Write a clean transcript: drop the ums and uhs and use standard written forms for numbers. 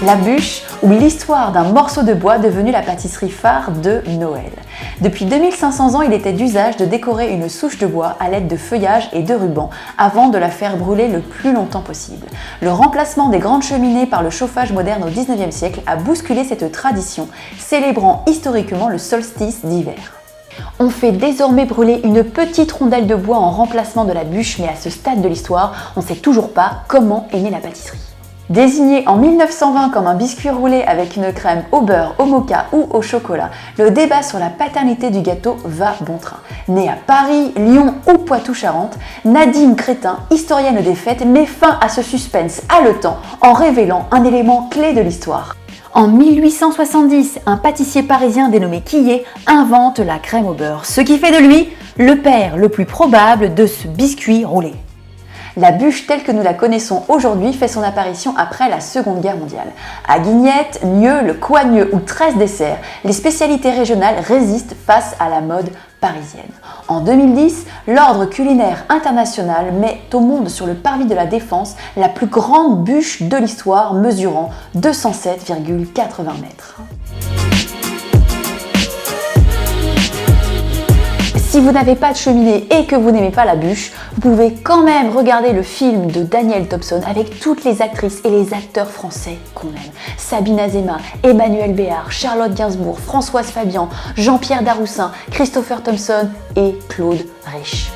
La bûche, ou l'histoire d'un morceau de bois devenu la pâtisserie phare de Noël. Depuis 2500 ans, il était d'usage de décorer une souche de bois à l'aide de feuillages et de rubans avant de la faire brûler le plus longtemps possible. Le remplacement des grandes cheminées par le chauffage moderne au 19e siècle a bousculé cette tradition, célébrant historiquement le solstice d'hiver. On fait désormais brûler une petite rondelle de bois en remplacement de la bûche, mais à ce stade de l'histoire, on ne sait toujours pas comment est née la pâtisserie. Désigné en 1920 comme un biscuit roulé avec une crème au beurre, au moka ou au chocolat, le débat sur la paternité du gâteau va bon train. Née à Paris, Lyon ou Poitou-Charentes, Nadine Crétin, historienne des fêtes, met fin à ce suspense haletant en révélant un élément clé de l'histoire. En 1870, un pâtissier parisien dénommé Quillet invente la crème au beurre, ce qui fait de lui le père le plus probable de ce biscuit roulé. La bûche telle que nous la connaissons aujourd'hui fait son apparition après la Seconde Guerre mondiale. À Guignette, Nieul, Coigneux ou 13 desserts, les spécialités régionales résistent face à la mode parisienne. En 2010, l'Ordre culinaire international met au monde sur le parvis de la Défense la plus grande bûche de l'histoire mesurant 207,80 mètres. Si vous n'avez pas de cheminée et que vous n'aimez pas la bûche, vous pouvez quand même regarder le film de Daniel Thompson avec toutes les actrices et les acteurs français qu'on aime. Sabine Azéma, Emmanuel Béard, Charlotte Gainsbourg, Françoise Fabian, Jean-Pierre Daroussin, Christopher Thompson et Claude Rich.